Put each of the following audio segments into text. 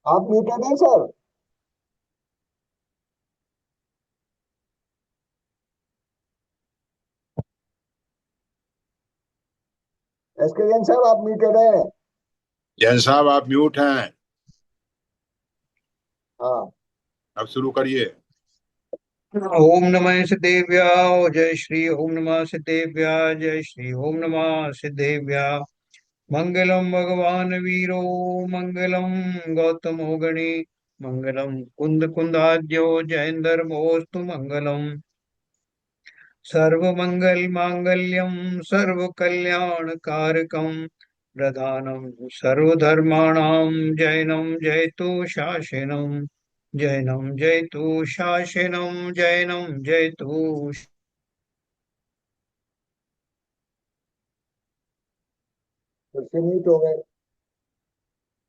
आप म्यूटेड हैं sir. SK Jain साहब आप म्यूटेड हैं। जैन साहब आप म्यूट हैं। हाँ। अब शुरू करिए। ओम नमः सिद्धेभ्य जय श्री ओम नमः सिद्धेभ्य जय श्री ओम नमः सिद्धेभ्य। मंगलम भगवान वीरो मंगलम गौतमो गणे मंगलम कुंद कुंदाद्यो जयेंद्र मोस्तु मंगलम। सर्वमंगल मांगल्यम सर्व कल्याण कारकम प्रधानम सर्वधर्माणां जैनम जयतु शासनम जैनम जयतु शासनम जैनम जयतु। फिर से म्यूट हो गए।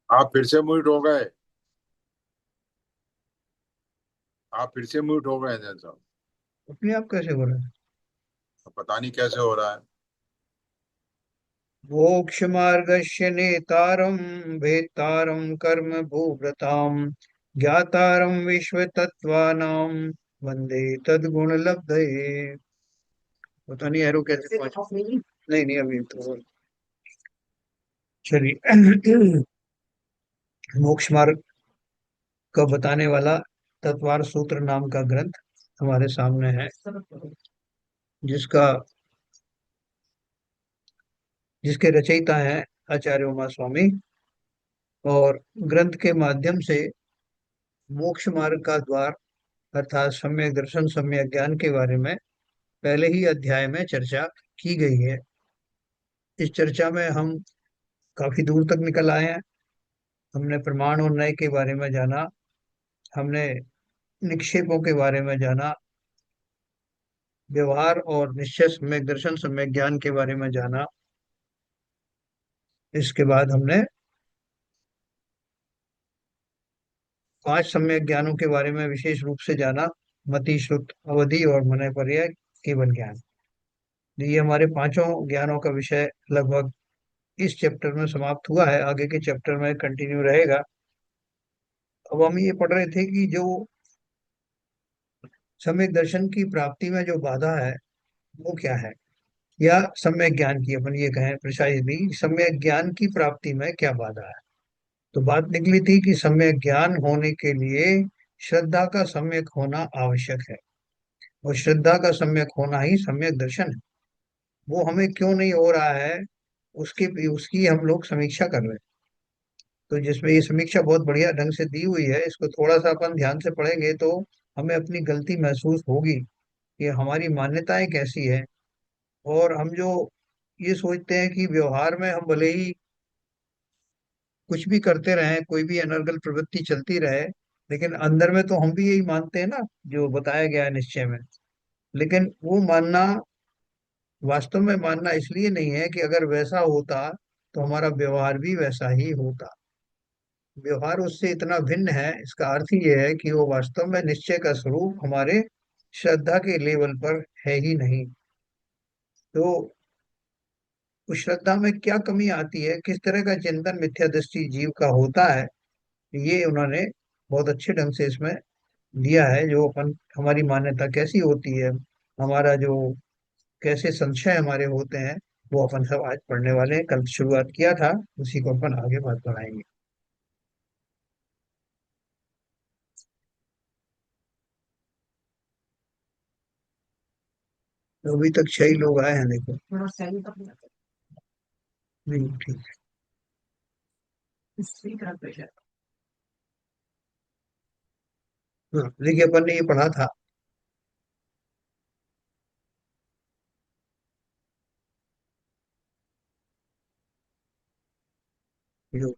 आप फिर से म्यूट हो गए। आप फिर से म्यूट हो गए जैन साहब। अपने आप कैसे हो रहा है? अब पता नहीं कैसे हो रहा है। मोक्ष मार्गस्य नेतारम भेतारम कर्म भूभृताम ज्ञातारम विश्व तत्वानाम वंदे तद्गुण लब्धये। पता नहीं एरो कैसे पहुंच। नहीं नहीं अभी तो चलिए। मोक्ष मार्ग का बताने वाला तत्वार सूत्र नाम का ग्रंथ हमारे सामने है, जिसका जिसके रचयिता हैं आचार्य उमा स्वामी। और ग्रंथ के माध्यम से मोक्ष मार्ग का द्वार अर्थात सम्यक दर्शन सम्यक ज्ञान के बारे में पहले ही अध्याय में चर्चा की गई है। इस चर्चा में हम काफी दूर तक निकल आए हैं। हमने प्रमाण और नय के बारे में जाना, हमने निक्षेपों के बारे में जाना, व्यवहार और निश्चय सम्यक दर्शन सम्यक ज्ञान के बारे में जाना। इसके बाद हमने 5 सम्यक ज्ञानों के बारे में विशेष रूप से जाना, मति श्रुत अवधि और मनय पर्याय केवल ज्ञान। ये हमारे पांचों ज्ञानों का विषय लगभग इस चैप्टर में समाप्त हुआ है। आगे के चैप्टर में कंटिन्यू रहेगा। अब हम ये पढ़ रहे थे कि जो सम्यक दर्शन की प्राप्ति में जो बाधा है वो क्या है, या सम्यक ज्ञान की अपन ये कहें प्रिसाइजली सम्यक ज्ञान की प्राप्ति में क्या बाधा है। तो बात निकली थी कि सम्यक ज्ञान होने के लिए श्रद्धा का सम्यक होना आवश्यक है, और श्रद्धा का सम्यक होना ही सम्यक दर्शन है। वो हमें क्यों नहीं हो रहा है, उसकी उसकी हम लोग समीक्षा कर रहे हैं। तो जिसमें ये समीक्षा बहुत बढ़िया ढंग से दी हुई है, इसको थोड़ा सा अपन ध्यान से पढ़ेंगे तो हमें अपनी गलती महसूस होगी कि हमारी मान्यताएं कैसी है। और हम जो ये सोचते हैं कि व्यवहार में हम भले ही कुछ भी करते रहें, कोई भी अनर्गल प्रवृत्ति चलती रहे, लेकिन अंदर में तो हम भी यही मानते हैं ना जो बताया गया है निश्चय में। लेकिन वो मानना, वास्तव में मानना इसलिए नहीं है कि अगर वैसा होता तो हमारा व्यवहार भी वैसा ही होता। व्यवहार उससे इतना भिन्न है, इसका अर्थ ये है कि वो वास्तव में निश्चय का स्वरूप हमारे श्रद्धा के लेवल पर है ही नहीं। तो उस श्रद्धा में क्या कमी आती है, किस तरह का चिंतन मिथ्या दृष्टि जीव का होता है, ये उन्होंने बहुत अच्छे ढंग से इसमें दिया है। जो अपन हमारी मान्यता कैसी होती है, हमारा जो कैसे संशय हमारे होते हैं, वो अपन सब आज पढ़ने वाले हैं। कल शुरुआत किया था, उसी को अपन आगे बात बढ़ाएंगे। तो अभी तक 6 ही लोग आए हैं, देखो। नहीं ठीक है। हाँ, देखिए अपन ने ये पढ़ा था। जो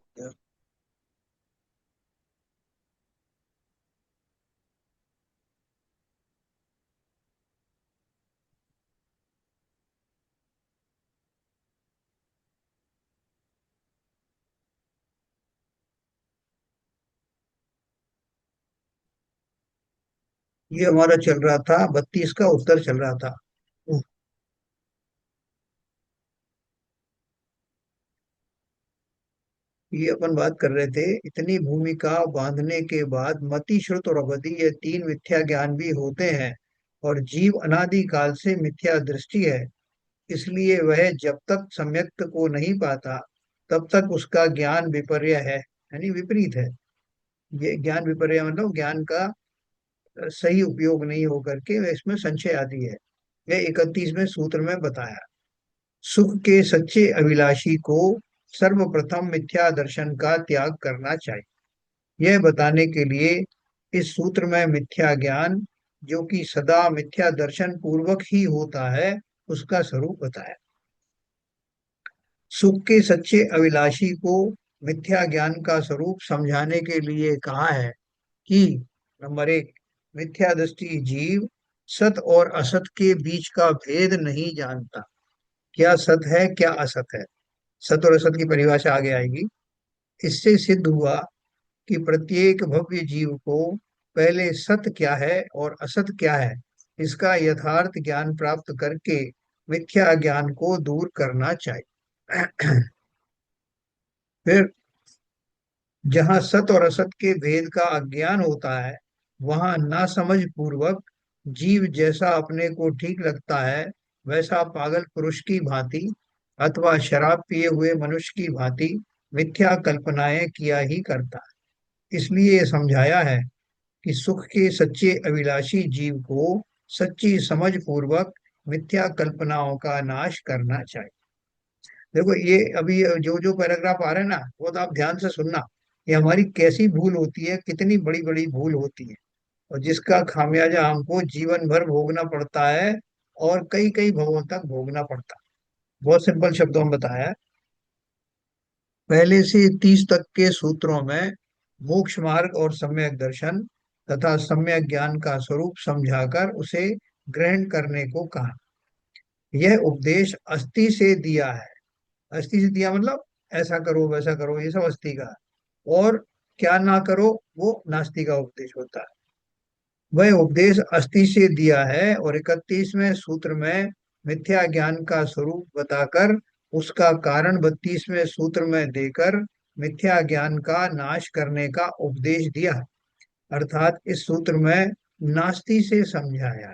ये हमारा चल रहा था 32 का उत्तर चल रहा था। ये अपन बात कर रहे थे, इतनी भूमिका बांधने के बाद मति, श्रुत और अवधि ये तीन मिथ्या ज्ञान भी होते हैं, और जीव अनादि काल से मिथ्या दृष्टि है। इसलिए वह जब तक सम्यक्त को नहीं पाता तब तक उसका ज्ञान विपर्य है, यानी विपरीत है। ये ज्ञान विपर्य मतलब ज्ञान का सही उपयोग नहीं होकर के इसमें संशय आदि है। यह 31वें सूत्र में बताया। सुख के सच्चे अभिलाषी को सर्वप्रथम मिथ्या दर्शन का त्याग करना चाहिए। यह बताने के लिए इस सूत्र में मिथ्या ज्ञान, जो कि सदा मिथ्या दर्शन पूर्वक ही होता है, उसका स्वरूप बताया। सुख के सच्चे अभिलाषी को मिथ्या ज्ञान का स्वरूप समझाने के लिए कहा है कि नंबर एक, मिथ्या दृष्टि जीव सत और असत के बीच का भेद नहीं जानता। क्या सत है क्या असत है, सत और असत की परिभाषा आगे आएगी। इससे सिद्ध हुआ कि प्रत्येक भव्य जीव को पहले सत क्या है और असत क्या है, इसका यथार्थ ज्ञान प्राप्त करके मिथ्या ज्ञान को दूर करना चाहिए। फिर जहाँ सत और असत के भेद का अज्ञान होता है, वहाँ नासमझ पूर्वक जीव जैसा अपने को ठीक लगता है वैसा पागल पुरुष की भांति अथवा शराब पिए हुए मनुष्य की भांति मिथ्या कल्पनाएं किया ही करता है। इसलिए ये समझाया है कि सुख के सच्चे अभिलाषी जीव को सच्ची समझ पूर्वक मिथ्या कल्पनाओं का नाश करना चाहिए। देखो ये अभी जो जो पैराग्राफ आ रहे हैं ना, वो तो आप ध्यान से सुनना। ये हमारी कैसी भूल होती है, कितनी बड़ी बड़ी भूल होती है, और जिसका खामियाजा हमको जीवन भर भोगना पड़ता है, और कई कई भवों तक भोगना पड़ता है। बहुत सिंपल शब्दों में बताया है। पहले से 30 तक के सूत्रों में मोक्ष मार्ग और सम्यक दर्शन तथा सम्यक ज्ञान का स्वरूप समझाकर उसे ग्रहण करने को कहा। यह उपदेश अस्थि से दिया है। अस्थि से दिया मतलब ऐसा करो वैसा करो, ये सब अस्थि का है। और क्या ना करो, वो नास्ति का उपदेश होता है। वह उपदेश अस्थि से दिया है, और 31वें सूत्र में मिथ्या ज्ञान का स्वरूप बताकर उसका कारण 32वें सूत्र में देकर मिथ्या ज्ञान का नाश करने का उपदेश दिया। अर्थात इस सूत्र में नास्ति से समझाया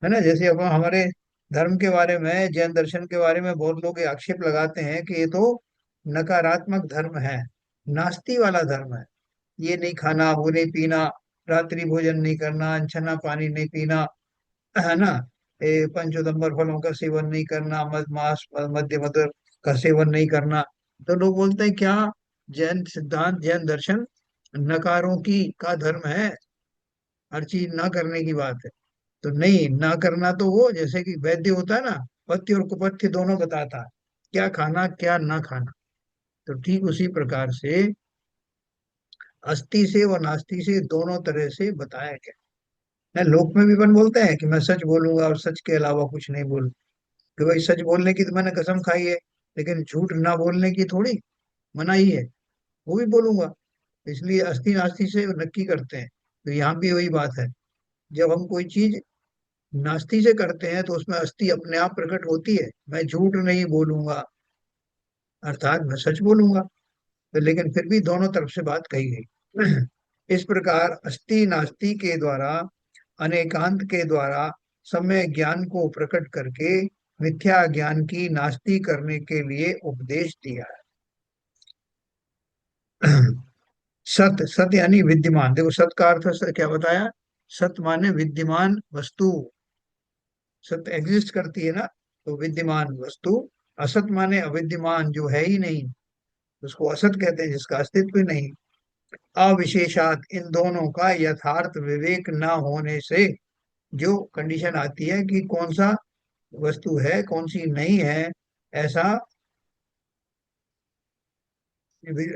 है ना। जैसे अब हमारे धर्म के बारे में, जैन दर्शन के बारे में बहुत लोग ये आक्षेप लगाते हैं कि ये तो नकारात्मक धर्म है, नास्ति वाला धर्म है। ये नहीं खाना, वो नहीं पीना, रात्रि भोजन नहीं करना, अनछना पानी नहीं पीना, है ना, ये पंचोदंबर फलों का सेवन नहीं करना, मद मांस मद्य मदर का सेवन नहीं करना। तो लोग बोलते हैं क्या जैन सिद्धांत, जैन दर्शन नकारों की का धर्म है, हर चीज ना करने की बात है। तो नहीं, ना करना तो वो जैसे कि वैद्य होता है ना, पथ्य और कुपथ्य दोनों बताता है, क्या खाना क्या ना खाना। तो ठीक उसी प्रकार से अस्थि से और नास्ति से दोनों तरह से बताया गया है। लोक में भी अपन बोलते हैं कि मैं सच बोलूंगा और सच के अलावा कुछ नहीं बोलूं, कि भाई सच बोलने की तो मैंने कसम खाई है, लेकिन झूठ ना बोलने की थोड़ी मनाही है, वो भी बोलूंगा। इसलिए अस्थि नास्ति से नक्की करते हैं। तो यहाँ भी वही बात है, जब हम कोई चीज नास्ती से करते हैं तो उसमें अस्थि अपने आप प्रकट होती है। मैं झूठ नहीं बोलूंगा, अर्थात मैं सच बोलूंगा। तो लेकिन फिर भी दोनों तरफ से बात कही गई। इस प्रकार अस्थि नास्ति के द्वारा, अनेकांत के द्वारा सम्यक ज्ञान को प्रकट करके मिथ्या ज्ञान की नास्ति करने के लिए उपदेश दिया है। सत, सत यानी विद्यमान। देखो सत का अर्थ क्या बताया, सत माने विद्यमान वस्तु, सत्य एग्जिस्ट करती है ना, तो विद्यमान वस्तु। असत माने अविद्यमान, जो है ही नहीं, उसको असत कहते हैं, जिसका अस्तित्व ही नहीं। अविशेषात, इन दोनों का यथार्थ विवेक न होने से जो कंडीशन आती है कि कौन सा वस्तु है कौन सी नहीं है, ऐसा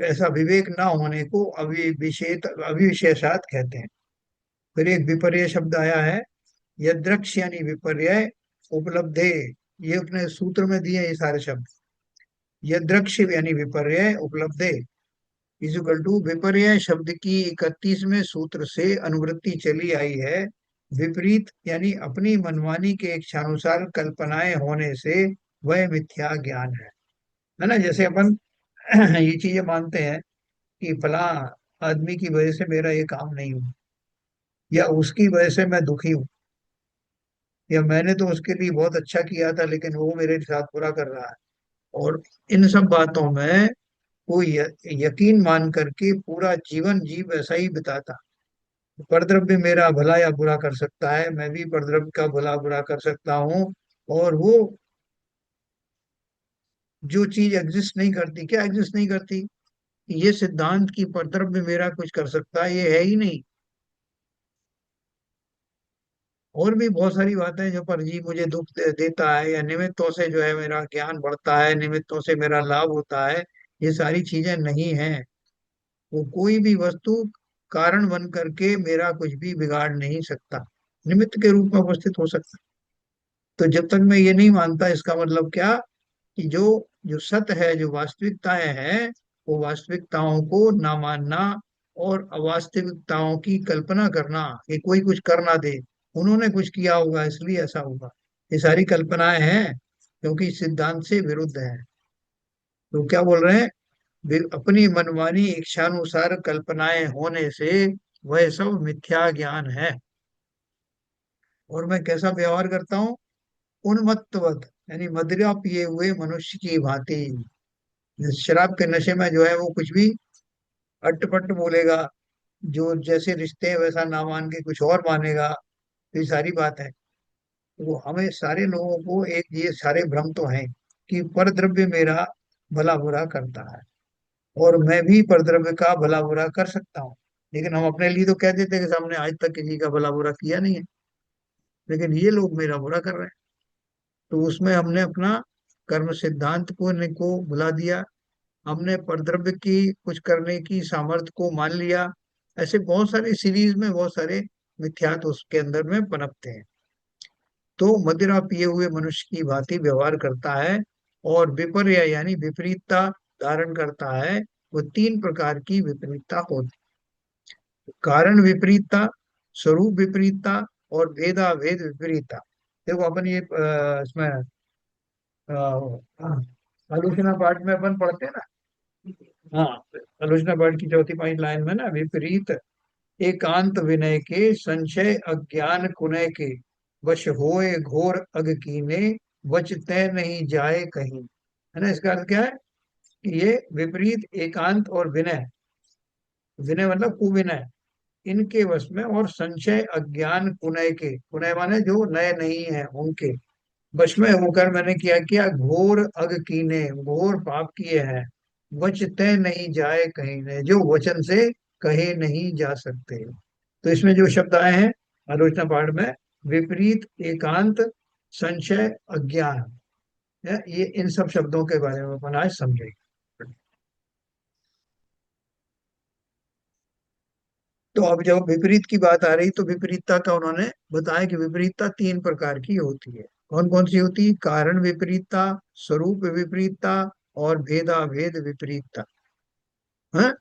ऐसा विवेक न होने को अविशेषात कहते हैं। फिर एक विपर्य शब्द आया है, यदृक्ष यानी विपर्य, उपलब्धे, ये अपने सूत्र में दिए ये सारे शब्द। यदृक्ष यानी विपर्य, उपलब्धे इक्वल टू विपर्य शब्द की 31वें सूत्र से अनुवृत्ति चली आई है। विपरीत यानी अपनी मनमानी के इच्छानुसार कल्पनाएं होने से वह मिथ्या ज्ञान है ना। जैसे अपन ये चीजें मानते हैं कि फला आदमी की वजह से मेरा ये काम नहीं हुआ, या उसकी वजह से मैं दुखी हूँ, या मैंने तो उसके लिए बहुत अच्छा किया था लेकिन वो मेरे साथ बुरा कर रहा है। और इन सब बातों में वो यकीन मान करके पूरा जीवन जीव ऐसा ही बिताता। परद्रव्य मेरा भला या बुरा कर सकता है, मैं भी परद्रव्य का भला बुरा कर सकता हूँ। और वो जो चीज एग्जिस्ट नहीं करती, क्या एग्जिस्ट नहीं करती, ये सिद्धांत की परद्रव्य मेरा कुछ कर सकता है, ये है ही नहीं। और भी बहुत सारी बातें जो पर जी मुझे दुख देता है, या निमित्तों से जो है मेरा ज्ञान बढ़ता है, निमित्तों से मेरा लाभ होता है, ये सारी चीजें नहीं हैं। वो कोई भी वस्तु कारण बन करके मेरा कुछ भी बिगाड़ नहीं सकता, निमित्त के रूप में उपस्थित हो सकता। तो जब तक मैं ये नहीं मानता, इसका मतलब क्या, कि जो जो सत्य है, जो वास्तविकताएं हैं, वो वास्तविकताओं को ना मानना और अवास्तविकताओं की कल्पना करना कि कोई कुछ कर ना दे, उन्होंने कुछ किया होगा इसलिए ऐसा होगा, ये सारी कल्पनाएं हैं, क्योंकि इस सिद्धांत से विरुद्ध है। तो क्या बोल रहे हैं, अपनी मनमानी इच्छानुसार कल्पनाएं होने से वह सब मिथ्या ज्ञान है। और मैं कैसा व्यवहार करता हूँ, उन्मत्तवत यानी मदिरा पिए हुए मनुष्य की भांति। शराब के नशे में जो है वो कुछ भी अट्टपट्ट बोलेगा, जो जैसे रिश्ते हैं वैसा ना मान के कुछ और मानेगा। तो ये सारी बात है। तो हमें सारे लोगों को एक ये सारे भ्रम तो हैं कि परद्रव्य मेरा भला बुरा करता है, और मैं भी परद्रव्य का भला बुरा कर सकता हूँ। लेकिन हम अपने लिए तो कह देते हैं कि हमने आज तक किसी का भला बुरा किया नहीं है, लेकिन ये लोग मेरा बुरा कर रहे हैं। तो उसमें हमने अपना कर्म सिद्धांत को भुला दिया, हमने परद्रव्य की कुछ करने की सामर्थ्य को मान लिया। ऐसे बहुत सारे सीरीज में बहुत सारे मिथ्यात्व उसके अंदर में पनपते हैं। तो मदिरा पिए हुए मनुष्य की भांति व्यवहार करता है, और विपर्य यानी विपरीतता धारण करता है। वो तीन प्रकार की विपरीतता होती, कारण विपरीतता, स्वरूप विपरीतता, और भेदा भेद विपरीतता। देखो अपन ये इसमें आलोचना पाठ में अपन पढ़ते हैं ना। हाँ, आलोचना पाठ की चौथी पांच लाइन में ना, विपरीत एकांत विनय के संशय अज्ञान कुनय के, वश होए घोर अग कीने, वच तय नहीं जाए कहीं। है ना, इसका अर्थ क्या है, कि ये विपरीत एकांत और विनय, विनय मतलब कुविनय, इनके वश में, और संशय अज्ञान कुनय के, कुनय माने जो नए नहीं है उनके वश में होकर मैंने क्या किया, घोर अग कीने, घोर पाप किए हैं। वच तय नहीं जाए कहीं ने, जो वचन से कहे नहीं जा सकते। तो इसमें जो शब्द आए हैं आलोचना पाठ में, विपरीत एकांत संशय अज्ञान, ये इन सब शब्दों के बारे में अपन आज समझेंगे। तो अब जब विपरीत की बात आ रही, तो विपरीतता का उन्होंने बताया कि विपरीतता तीन प्रकार की होती है। कौन कौन सी होती है, कारण विपरीतता, स्वरूप विपरीतता, और भेदा भेद विपरीतता। हाँ,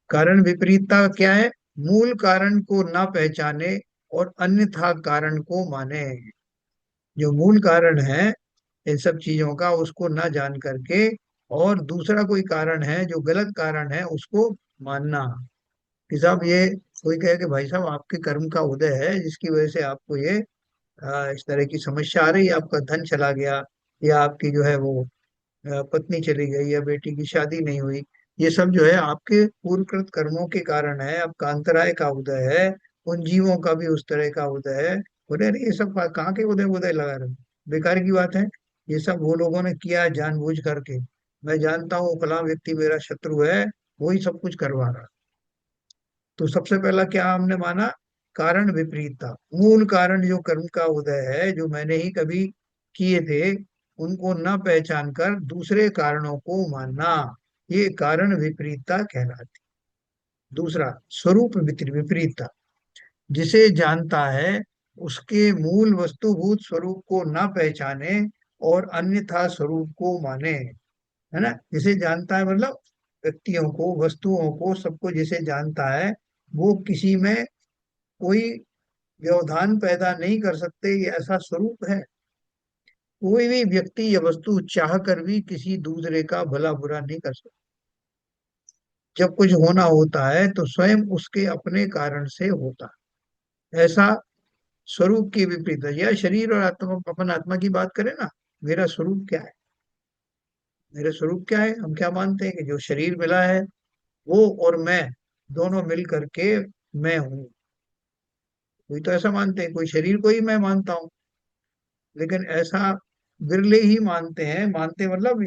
कारण विपरीतता क्या है, मूल कारण को ना पहचाने और अन्यथा कारण को माने। जो मूल कारण है इन सब चीजों का, उसको ना जान करके, और दूसरा कोई कारण है जो गलत कारण है उसको मानना। कि साहब ये कोई कहे कि भाई साहब आपके कर्म का उदय है जिसकी वजह से आपको ये इस तरह की समस्या आ रही है, आपका धन चला गया, या आपकी जो है वो पत्नी चली गई, या बेटी की शादी नहीं हुई, ये सब जो है आपके पूर्वकृत कर्मों के कारण है, आपका अंतराय का उदय है। उन जीवों का भी उस तरह का उदय है। बोले अरे ये सब कहाँ के उदय उदय लगा रहे हो? बेकार की बात है। ये सब वो लोगों ने किया जानबूझ करके। मैं जानता हूँ फला व्यक्ति मेरा शत्रु है, वही सब कुछ करवा रहा। तो सबसे पहला क्या हमने माना, कारण विपरीतता। मूल कारण जो कर्म का उदय है, जो मैंने ही कभी किए थे, उनको न पहचान कर दूसरे कारणों को मानना, ये कारण विपरीतता कहलाती। दूसरा, स्वरूप विपरीतता, जिसे जानता है उसके मूल वस्तुभूत स्वरूप को न पहचाने और अन्यथा स्वरूप को माने। है ना, जिसे जानता है मतलब व्यक्तियों को, वस्तुओं को, सबको जिसे जानता है, वो किसी में कोई व्यवधान पैदा नहीं कर सकते, ये ऐसा स्वरूप है। कोई भी व्यक्ति या वस्तु चाह कर भी किसी दूसरे का भला बुरा नहीं कर सकता। जब कुछ होना होता है तो स्वयं उसके अपने कारण से होता है। ऐसा स्वरूप की विपरीत है। यह शरीर और आत्मा, अपन आत्मा की बात करें ना, मेरा स्वरूप क्या है? मेरा स्वरूप क्या है? हम क्या मानते हैं कि जो शरीर मिला है वो और मैं दोनों मिल करके मैं हूँ। कोई तो ऐसा मानते हैं, कोई शरीर को ही मैं मानता हूँ। लेकिन ऐसा विरले ही मानते हैं, मानते मतलब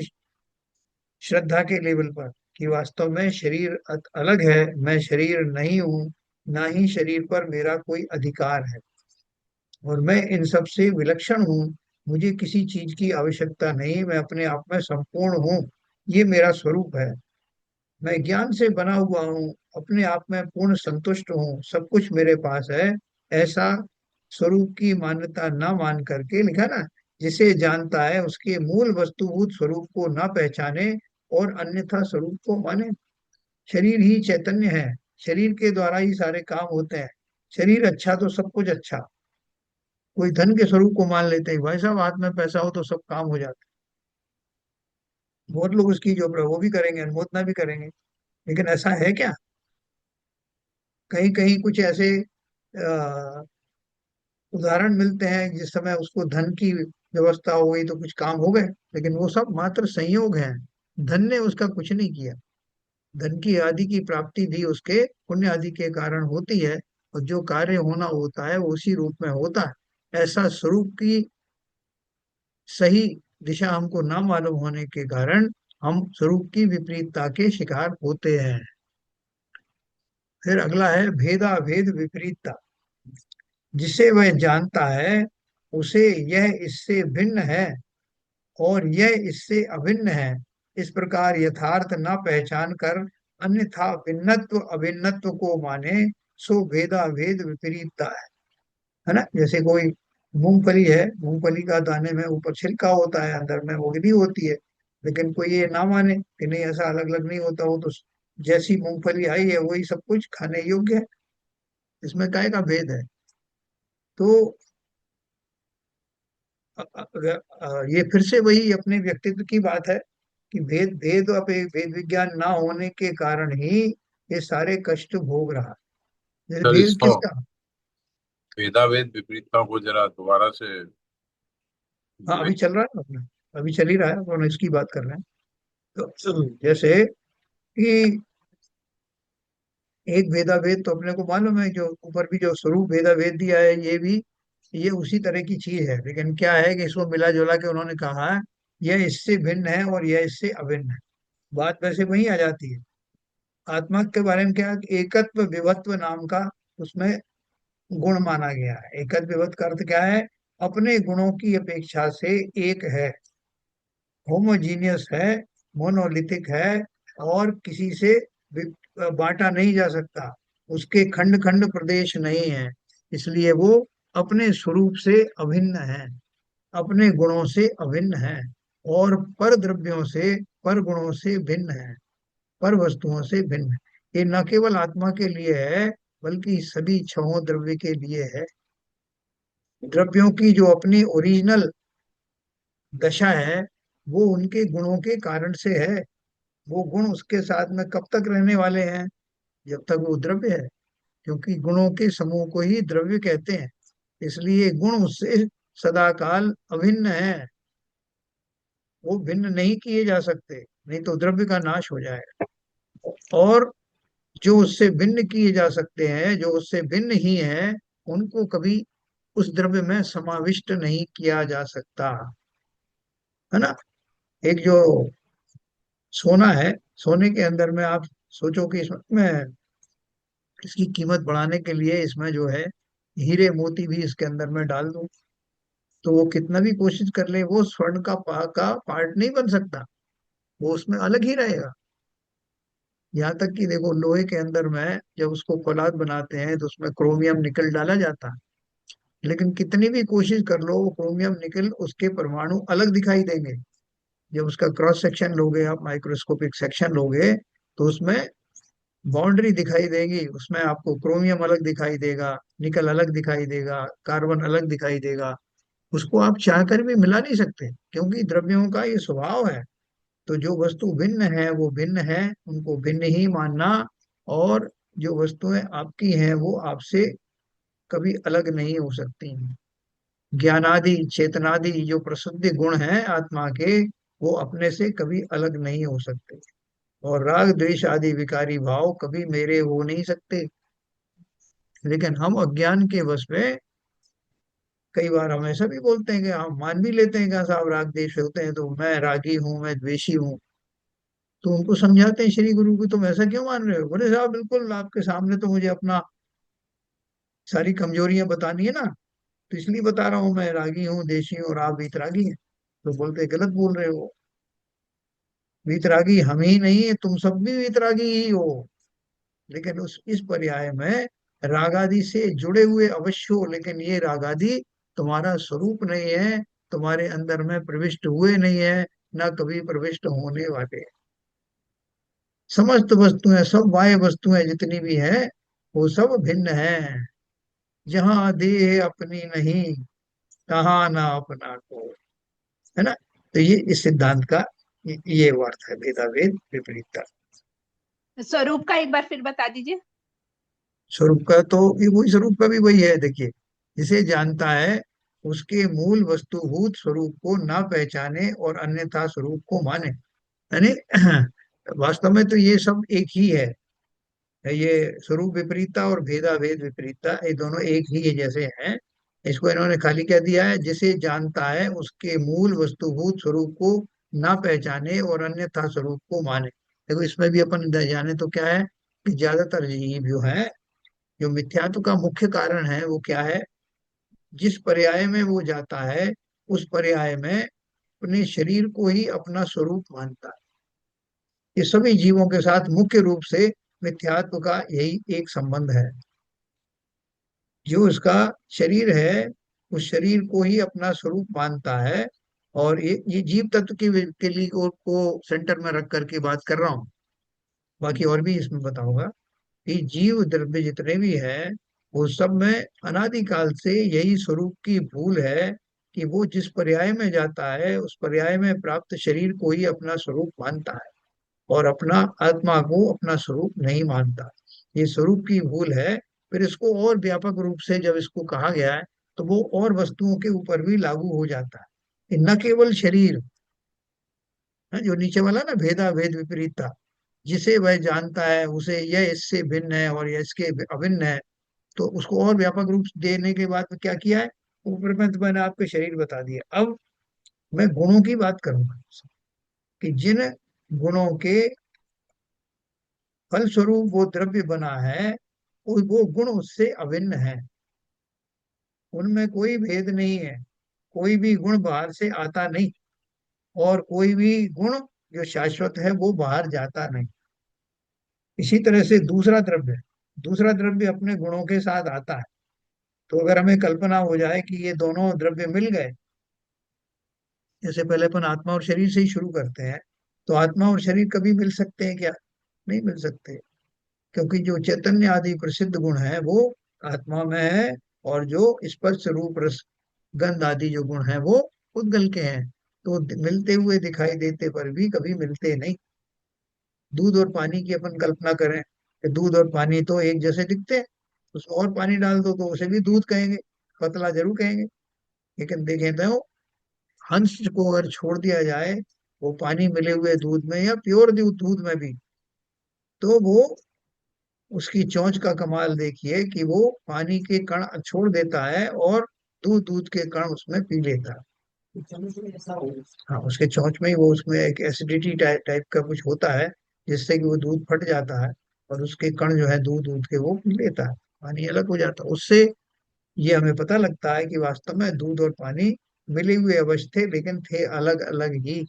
श्रद्धा के लेवल पर, कि वास्तव में शरीर अलग है, मैं शरीर नहीं हूँ, ना ही शरीर पर मेरा कोई अधिकार है, और मैं इन सब से विलक्षण हूँ। मुझे किसी चीज की आवश्यकता नहीं, मैं अपने आप में संपूर्ण हूँ। ये मेरा स्वरूप है। मैं ज्ञान से बना हुआ हूँ, अपने आप में पूर्ण संतुष्ट हूँ, सब कुछ मेरे पास है। ऐसा स्वरूप की मान्यता ना मान करके, लिखा ना, जिसे जानता है उसके मूल वस्तुभूत स्वरूप को ना पहचाने और अन्यथा स्वरूप को माने। शरीर ही चैतन्य है, शरीर के द्वारा ही सारे काम होते हैं। शरीर अच्छा तो सब कुछ अच्छा। कोई धन के स्वरूप को मान लेते हैं, भाई साहब हाथ में पैसा हो तो सब काम हो जाता है। बहुत लोग उसकी जो वो भी करेंगे, अनुमोदना भी करेंगे। लेकिन ऐसा है क्या? कहीं कहीं कुछ ऐसे अ, उदाहरण मिलते हैं जिस समय उसको धन की व्यवस्था हो गई तो कुछ काम हो गए, लेकिन वो सब मात्र संयोग हैं। धन ने उसका कुछ नहीं किया। धन की आदि की प्राप्ति भी उसके पुण्य आदि के कारण होती है, और जो कार्य होना होता है वो उसी रूप में होता है। ऐसा स्वरूप की सही दिशा हमको ना मालूम होने के कारण हम स्वरूप की विपरीतता के शिकार होते हैं। फिर अगला है भेदा भेद विपरीतता। जिसे वह जानता है उसे यह इससे भिन्न है और यह इससे अभिन्न है, इस प्रकार यथार्थ न पहचान कर अन्यथा भिन्नत्व अभिन्नत्व को माने, सो भेदा भेद विपरीतता है ना। जैसे कोई मूंगफली है, मूंगफली का दाने में ऊपर छिलका होता है, अंदर में उगली होती है। लेकिन कोई ये ना माने कि नहीं, ऐसा अलग अलग नहीं होता, वो तो जैसी मूंगफली आई है वही सब कुछ खाने योग्य है। इसमें काय का भेद है? तो ये फिर से वही अपने व्यक्तित्व की बात है कि भेद भेद अब एक भेद विज्ञान ना होने के कारण ही ये सारे कष्ट भोग रहा है। जैसे सर भेद इसको किसका? भेदाभेद विपरीतता को जरा दोबारा से हाँ, अभी चल रहा है ना अपना, अभी चल ही रहा है, अपन इसकी बात कर रहे हैं। तो जैसे कि एक भेदा भेद तो अपने को मालूम है, जो ऊपर भी जो स्वरूप भेदा भेद दिया है ये भी, ये उसी तरह की चीज है। लेकिन क्या है कि इसको मिला जुला के उन्होंने कहा यह इससे भिन्न है और यह इससे अभिन्न है। बात वैसे वही आ जाती है। आत्मा के बारे में क्या, कि एकत्व विभत्व नाम का उसमें गुण माना गया है। एकत्व विभत्व का अर्थ क्या है? अपने गुणों की अपेक्षा से एक है, होमोजीनियस है, मोनोलिथिक है, और किसी से बांटा नहीं जा सकता। उसके खंड खंड प्रदेश नहीं है, इसलिए वो अपने स्वरूप से अभिन्न है, अपने गुणों से अभिन्न है, और पर द्रव्यों से, पर गुणों से भिन्न है, पर वस्तुओं से भिन्न है। ये न केवल आत्मा के लिए है, बल्कि सभी छहों द्रव्य के लिए है। द्रव्यों की जो अपनी ओरिजिनल दशा है वो उनके गुणों के कारण से है। वो गुण उसके साथ में कब तक रहने वाले हैं? जब तक वो द्रव्य है, क्योंकि गुणों के समूह को ही द्रव्य कहते हैं। इसलिए गुण उससे सदाकाल अभिन्न है, वो भिन्न नहीं किए जा सकते, नहीं तो द्रव्य का नाश हो जाएगा। और जो उससे भिन्न किए जा सकते हैं, जो उससे भिन्न ही है, उनको कभी उस द्रव्य में समाविष्ट नहीं किया जा सकता, है ना। एक जो सोना है, सोने के अंदर में आप सोचो कि इसमें इसकी कीमत बढ़ाने के लिए इसमें जो है हीरे मोती भी इसके अंदर में डाल दो, तो वो कितना भी कोशिश कर ले वो स्वर्ण का पार्ट नहीं बन सकता, वो उसमें अलग ही रहेगा। यहाँ तक कि देखो, लोहे के अंदर में जब उसको फौलाद बनाते हैं तो उसमें क्रोमियम निकल डाला जाता है, लेकिन कितनी भी कोशिश कर लो वो क्रोमियम निकल उसके परमाणु अलग दिखाई देंगे। जब उसका क्रॉस सेक्शन लोगे, आप माइक्रोस्कोपिक सेक्शन लोगे, तो उसमें बाउंड्री दिखाई देगी, उसमें आपको क्रोमियम अलग दिखाई देगा, निकल अलग दिखाई देगा, कार्बन अलग दिखाई देगा। उसको आप चाहकर भी मिला नहीं सकते, क्योंकि द्रव्यों का ये स्वभाव है। तो जो वस्तु भिन्न है वो भिन्न है, उनको भिन्न ही मानना। और जो वस्तुएं आपकी हैं वो आपसे कभी अलग नहीं हो सकती। ज्ञानादि चेतनादि जो प्रसिद्ध गुण हैं आत्मा के, वो अपने से कभी अलग नहीं हो सकते। और राग द्वेष आदि विकारी भाव कभी मेरे हो नहीं सकते। लेकिन हम अज्ञान के वश में कई बार हम ऐसा भी बोलते हैं कि हम मान भी लेते हैं कि साहब राग द्वेष होते हैं तो मैं रागी हूँ, मैं द्वेषी हूँ। तो उनको समझाते हैं श्री गुरु को, तुम ऐसा क्यों मान रहे हो? बोले साहब बिल्कुल आपके सामने तो मुझे अपना सारी कमजोरियां बतानी है ना, तो इसलिए बता रहा हूँ मैं रागी हूँ, देशी हूँ, और आप वीतरागी हैं। तो बोलते गलत बोल रहे हो, वीतरागी हम ही नहीं है, तुम सब भी वीतरागी ही हो। लेकिन उस इस पर्याय में रागादि से जुड़े हुए अवश्य हो, लेकिन ये रागादि तुम्हारा स्वरूप नहीं है, तुम्हारे अंदर में प्रविष्ट हुए नहीं है, ना कभी प्रविष्ट होने वाले। समस्त वस्तुएं, सब बाह्य वस्तुएं जितनी भी हैं, वो सब भिन्न हैं। जहाँ देह अपनी नहीं, तहाँ ना अपना को, है ना। तो ये इस सिद्धांत का ये अर्थ है, भेदाभेद विपरीतता। स्वरूप का एक बार फिर बता दीजिए। स्वरूप का तो ये वही, स्वरूप का भी वही है, देखिए। जिसे जानता है उसके मूल वस्तुभूत स्वरूप को ना पहचाने और अन्यथा स्वरूप को माने, यानी वास्तव में तो ये सब एक ही है। ये स्वरूप विपरीतता और भेदा भेद विपरीतता, ये दोनों एक ही है जैसे हैं। इसको इन्होंने खाली क्या दिया है, जिसे जानता है उसके मूल वस्तुभूत स्वरूप को ना पहचाने और अन्यथा स्वरूप को माने। देखो इसमें भी अपन जाने तो क्या है कि ज्यादातर जीव जो है, जो मिथ्यात्व का मुख्य कारण है वो क्या है, जिस पर्याय में वो जाता है उस पर्याय में अपने शरीर को ही अपना स्वरूप मानता है। ये सभी जीवों के साथ मुख्य रूप से मिथ्यात्व का यही एक संबंध है। जो इसका शरीर है उस शरीर को ही अपना स्वरूप मानता है। और ये जीव तत्व के लिए को सेंटर में रख करके बात कर रहा हूँ। बाकी और भी इसमें बताऊंगा कि जीव द्रव्य जितने भी हैं वो सब में अनादिकाल से यही स्वरूप की भूल है कि वो जिस पर्याय में जाता है उस पर्याय में प्राप्त शरीर को ही अपना स्वरूप मानता है, और अपना आत्मा को अपना स्वरूप नहीं मानता। ये स्वरूप की भूल है। फिर इसको और व्यापक रूप से जब इसको कहा गया है तो वो और वस्तुओं के ऊपर भी लागू हो जाता है, कि न केवल शरीर है, जो नीचे वाला ना भेदा भेद विपरीतता, जिसे वह जानता है उसे यह इससे भिन्न है और यह इसके अभिन्न है। तो उसको और व्यापक रूप देने के बाद में क्या किया है, ऊपर में तो मैंने आपको शरीर बता दिया। अब मैं गुणों की बात करूंगा कि जिन गुणों के फलस्वरूप वो द्रव्य बना है वो गुण उससे अभिन्न है, उनमें कोई भेद नहीं है। कोई भी गुण बाहर से आता नहीं, और कोई भी गुण जो शाश्वत है वो बाहर जाता नहीं। इसी तरह से दूसरा द्रव्य अपने गुणों के साथ आता है। तो अगर हमें कल्पना हो जाए कि ये दोनों द्रव्य मिल गए, जैसे पहले अपन आत्मा और शरीर से ही शुरू करते हैं, तो आत्मा और शरीर कभी मिल सकते हैं क्या? नहीं मिल सकते, क्योंकि जो चैतन्य आदि प्रसिद्ध गुण है वो आत्मा में है, और जो स्पर्श रूप रस गंध आदि जो गुण है वो उद्गल के हैं। तो मिलते हुए दिखाई देते पर भी कभी मिलते नहीं। दूध और पानी की अपन कल्पना करें कि दूध और पानी तो एक जैसे दिखते हैं, उसमें और पानी डाल दो तो उसे भी दूध कहेंगे, पतला जरूर कहेंगे। लेकिन देखें तो हंस को अगर छोड़ दिया जाए वो पानी मिले हुए दूध में या प्योर दूध में भी, तो वो उसकी चोंच का कमाल देखिए कि वो पानी के कण छोड़ देता है और दूध दूध के कण उसमें पी लेता है। हाँ, उसके चोंच में ही वो, उसमें एक एसिडिटी टाइप का कुछ होता है जिससे कि वो दूध फट जाता है, और उसके कण जो है दूध दूध के वो पी लेता है, पानी अलग हो जाता है उससे। ये हमें पता लगता है कि वास्तव में दूध और पानी मिले हुए अवश्य थे, लेकिन थे अलग अलग ही।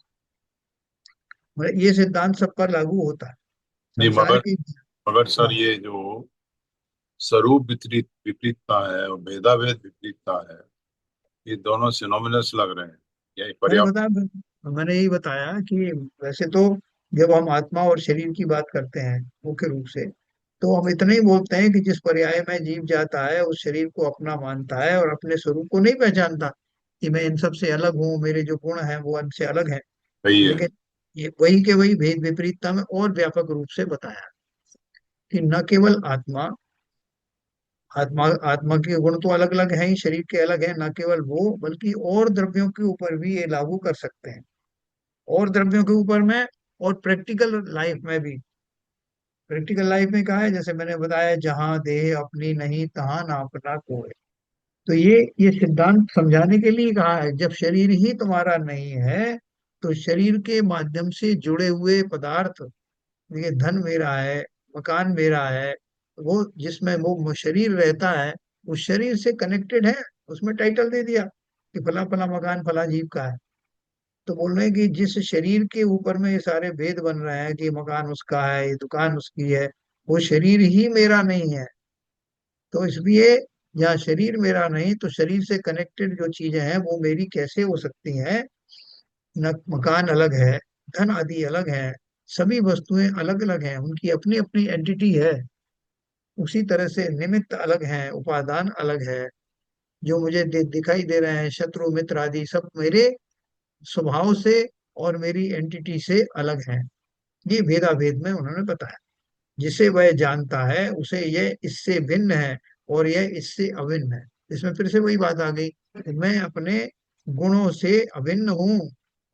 मतलब ये सिद्धांत सब पर लागू होता है नहीं, संसार मगर की। मगर सर हाँ, ये जो स्वरूप विपरीत विपरीतता है और भेदाभेद विपरीतता है, ये दोनों सिनोमिनस लग रहे हैं, यही मैंने पर्याप्त। बताया मैंने यही बताया कि वैसे तो जब हम आत्मा और शरीर की बात करते हैं मुख्य रूप से, तो हम इतना ही बोलते हैं कि जिस पर्याय में जीव जाता है उस शरीर को अपना मानता है और अपने स्वरूप को नहीं पहचानता कि मैं इन सब से अलग हूँ, मेरे जो गुण हैं वो इनसे अलग हैं। सही है। लेकिन ये वही के वही भेद विपरीतता में और व्यापक रूप से बताया कि न केवल आत्मा आत्मा आत्मा के गुण तो अलग अलग हैं ही, शरीर के अलग है, न केवल वो बल्कि और द्रव्यों के ऊपर भी ये लागू कर सकते हैं, और द्रव्यों के ऊपर में, और प्रैक्टिकल लाइफ में भी। प्रैक्टिकल लाइफ में कहा है, जैसे मैंने बताया, जहां देह अपनी नहीं तहां ना अपना कोई। तो ये सिद्धांत समझाने के लिए कहा है, जब शरीर ही तुम्हारा नहीं है तो शरीर के माध्यम से जुड़े हुए पदार्थ, ये धन मेरा है, मकान मेरा है, वो जिसमें वो शरीर रहता है, उस शरीर से कनेक्टेड है। उसमें टाइटल दे दिया कि फला फला मकान फला जीव का है। तो बोल रहे हैं कि जिस शरीर के ऊपर में ये सारे भेद बन रहे हैं कि मकान उसका है, ये दुकान उसकी है, वो शरीर ही मेरा नहीं है। तो इसलिए यहाँ शरीर मेरा नहीं तो शरीर से कनेक्टेड जो चीजें हैं वो मेरी कैसे हो सकती हैं। न मकान अलग है, धन आदि अलग है, सभी वस्तुएं अलग अलग हैं, उनकी अपनी अपनी एंटिटी है। उसी तरह से निमित्त अलग हैं, उपादान अलग है। जो मुझे दिखाई दे रहे हैं, शत्रु मित्र आदि, सब मेरे स्वभाव से और मेरी एंटिटी से अलग हैं। ये भेदा भेद में उन्होंने बताया। जिसे वह जानता है उसे यह इससे भिन्न है और यह इससे अभिन्न है। इसमें फिर से वही बात आ गई कि मैं अपने गुणों से अभिन्न हूँ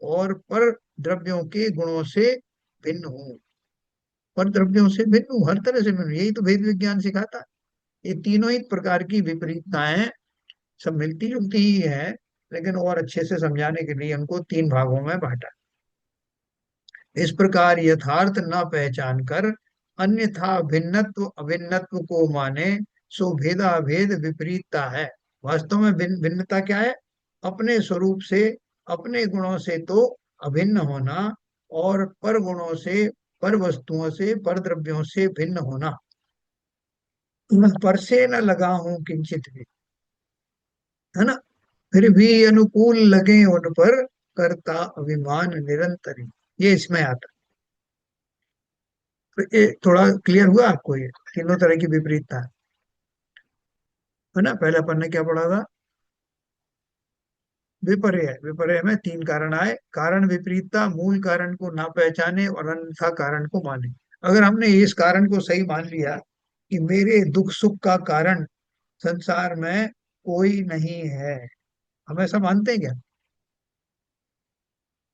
और पर द्रव्यों के गुणों से भिन्न हूँ। पर द्रव्यों से भिन्न हूँ, हर तरह से भिन्न हूँ। यही तो भेद विज्ञान सिखाता है। ये तीनों ही प्रकार की विपरीतताएं सब मिलती जुलती ही है, लेकिन और अच्छे से समझाने के लिए उनको तीन भागों में बांटा। इस प्रकार यथार्थ न पहचान कर अन्यथा भिन्नत्व अभिन्नत्व को माने, सो भेदा भेद विपरीतता है। वास्तव में भिन्नता क्या है? अपने स्वरूप से, अपने गुणों से तो अभिन्न होना, और पर गुणों से, पर वस्तुओं से, पर द्रव्यों से भिन्न होना। पर से न लगा हूं किंचित भी, है ना, फिर भी अनुकूल लगे उन पर, करता अभिमान निरंतर ही। ये इसमें आता है। तो ये थोड़ा क्लियर हुआ आपको? ये तीनों तरह की विपरीतता है ना। पहले अपन ने क्या पढ़ा था? विपर्य। विपर्य में तीन कारण आए। कारण विपरीतता, मूल कारण को ना पहचाने और अन्यथा कारण को माने। अगर हमने इस कारण को सही मान लिया कि मेरे दुख सुख का कारण संसार में कोई नहीं है, हम ऐसा मानते हैं क्या?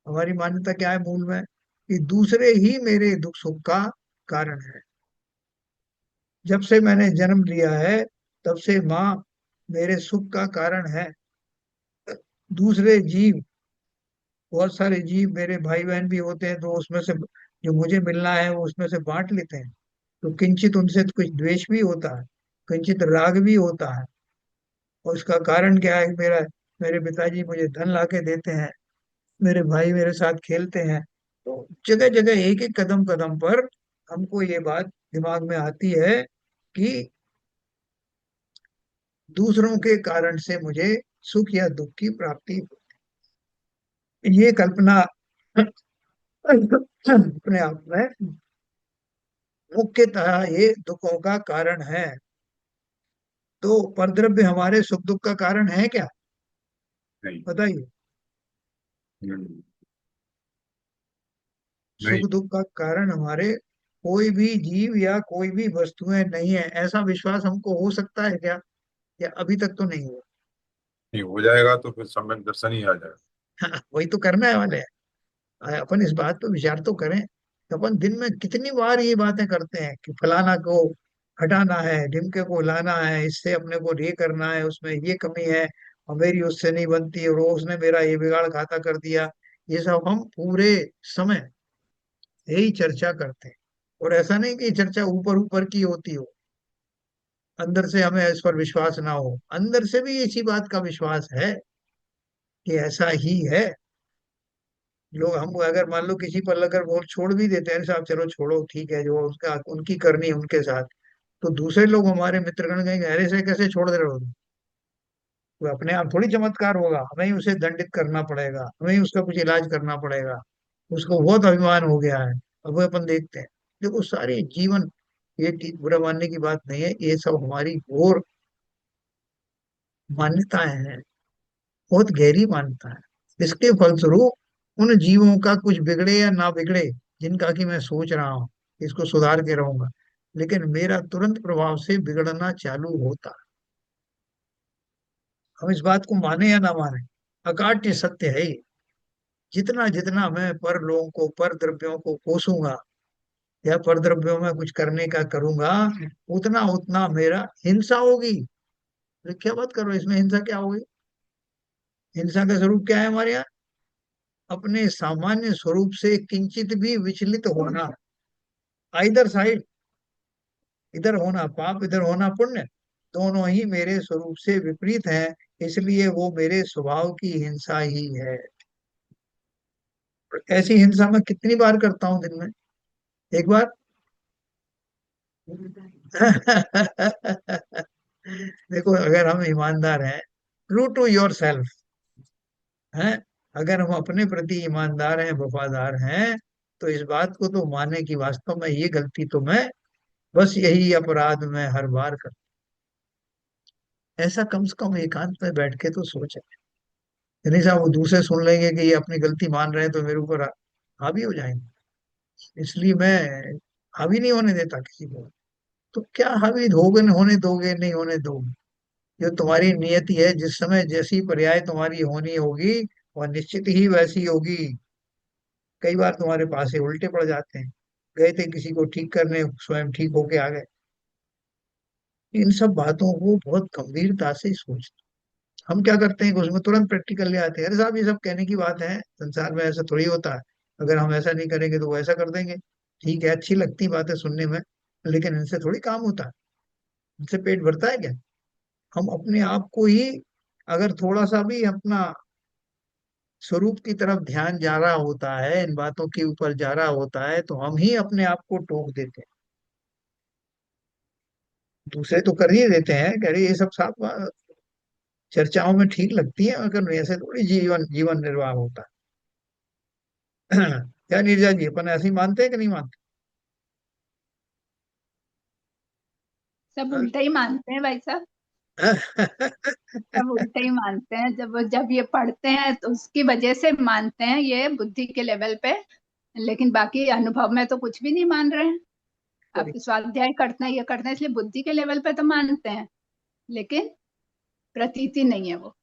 हमारी मान्यता क्या है मूल में? कि दूसरे ही मेरे दुख सुख का कारण है। जब से मैंने जन्म लिया है तब से माँ मेरे सुख का कारण है। दूसरे जीव, बहुत सारे जीव मेरे भाई बहन भी होते हैं, तो उसमें से जो मुझे मिलना है वो उसमें से बांट लेते हैं। तो किंचित उनसे तो कुछ द्वेष भी होता है, किंचित राग भी होता है। और उसका कारण क्या है? मेरे पिताजी मुझे धन ला के देते हैं, मेरे भाई मेरे साथ खेलते हैं। तो जगह जगह एक एक कदम कदम पर हमको ये बात दिमाग में आती है कि दूसरों के कारण से मुझे सुख या दुख की प्राप्ति। ये कल्पना अपने आप में मुख्यतः ये दुखों का कारण है। तो परद्रव्य हमारे सुख दुख का कारण है क्या? नहीं। बताइए। नहीं। नहीं। सुख दुख का कारण हमारे कोई भी जीव या कोई भी वस्तुएं नहीं है, ऐसा विश्वास हमको हो सकता है क्या? या अभी तक तो नहीं हुआ? नहीं हो जाएगा तो फिर सम्यक दर्शन ही आ जाएगा। वही तो करने वाले हैं। अपन इस बात पे विचार तो करें। तो अपन दिन में कितनी बार ये बातें करते हैं कि फलाना को हटाना है, ढिमके को लाना है, इससे अपने को ये करना है, उसमें ये कमी है, और मेरी उससे नहीं बनती, और वो उसने मेरा ये बिगाड़ खाता कर दिया। ये सब हम पूरे समय यही चर्चा करते हैं। और ऐसा नहीं कि चर्चा ऊपर ऊपर की होती हो, अंदर से हमें इस पर विश्वास ना हो, अंदर से भी इसी बात का विश्वास है कि ऐसा ही है। लोग, हम अगर मान लो किसी पर अगर वोट छोड़ भी देते हैं, साहब चलो छोड़ो ठीक है, जो उसका उनकी करनी है उनके साथ, तो दूसरे लोग हमारे मित्रगण कहेंगे अरे से कैसे छोड़ दे रहे हो तुम? वो अपने आप थोड़ी चमत्कार होगा, हमें ही उसे दंडित करना पड़ेगा, हमें ही उसका कुछ इलाज करना पड़ेगा, उसको बहुत अभिमान हो गया है। अब वो अपन देखते हैं। देखो सारे जीवन, ये ठीक बुरा मानने की बात नहीं है, ये सब हमारी घोर मान्यताएं हैं, बहुत गहरी मान्यता है। इसके फलस्वरूप उन जीवों का कुछ बिगड़े या ना बिगड़े, जिनका कि मैं सोच रहा हूँ इसको सुधार के रहूंगा, लेकिन मेरा तुरंत प्रभाव से बिगड़ना चालू होता। हम इस बात को माने या ना माने, अकाट्य सत्य है ये। जितना जितना मैं पर लोगों को, पर द्रव्यों को कोसूंगा या पर द्रव्यों में कुछ करने का करूंगा, उतना उतना मेरा हिंसा होगी। अरे क्या बात करो, इसमें हिंसा क्या होगी? हिंसा का स्वरूप क्या है हमारे यहाँ? अपने सामान्य स्वरूप से किंचित भी विचलित होना, आइदर साइड, इधर होना पाप इधर होना पुण्य, दोनों ही मेरे स्वरूप से विपरीत हैं, इसलिए वो मेरे स्वभाव की हिंसा ही है। ऐसी हिंसा मैं कितनी बार करता हूँ दिन में? एक बार? देखो अगर हम ईमानदार हैं, ट्रू टू योर सेल्फ हैं, अगर हम अपने प्रति ईमानदार हैं, वफादार हैं, तो इस बात को तो माने कि वास्तव में ये गलती तो मैं, बस यही अपराध मैं हर बार कर। ऐसा कम से कम एकांत में बैठ के तो सोचे। नहीं साहब, वो दूसरे सुन लेंगे कि ये अपनी गलती मान रहे हैं तो मेरे ऊपर हावी हो जाएंगे, इसलिए मैं हावी नहीं होने देता किसी को। तो क्या हावी होगे, होने दोगे, नहीं होने दोगे? जो तुम्हारी नियति है, जिस समय जैसी पर्याय तुम्हारी होनी होगी वह निश्चित ही वैसी होगी। कई बार तुम्हारे पास से उल्टे पड़ जाते हैं, गए थे किसी को ठीक करने, स्वयं ठीक होके आ गए। इन सब बातों को बहुत गंभीरता से सोच। हम क्या करते हैं कि उसमें तुरंत प्रैक्टिकल ले आते हैं, अरे साहब ये सब कहने की बात है, संसार में ऐसा थोड़ी होता है, अगर हम ऐसा नहीं करेंगे तो वो ऐसा कर देंगे। ठीक है, अच्छी लगती बात है सुनने में, लेकिन इनसे थोड़ी काम होता है, इनसे पेट भरता है क्या? हम अपने आप को ही, अगर थोड़ा सा भी अपना स्वरूप की तरफ ध्यान जा रहा होता है, इन बातों के ऊपर जा रहा होता है, तो हम ही अपने आप को टोक देते हैं। दूसरे तो कर ही देते हैं कि अरे ये सब साफ चर्चाओं में ठीक लगती है, मगर ऐसे थोड़ी जीवन जीवन निर्वाह होता है। क्या नीरजा जी, अपन ऐसे ही मानते हैं कि नहीं मानते? सब उल्टा ही मानते हैं भाई साहब। सब उल्टा ही मानते हैं, जब जब ये पढ़ते हैं तो उसकी वजह से मानते हैं ये बुद्धि के लेवल पे, लेकिन बाकी अनुभव में तो कुछ भी नहीं मान रहे हैं। अब स्वाध्याय करते हैं, ये करते हैं, इसलिए बुद्धि के लेवल पे तो मानते हैं, लेकिन प्रतीति नहीं है वो।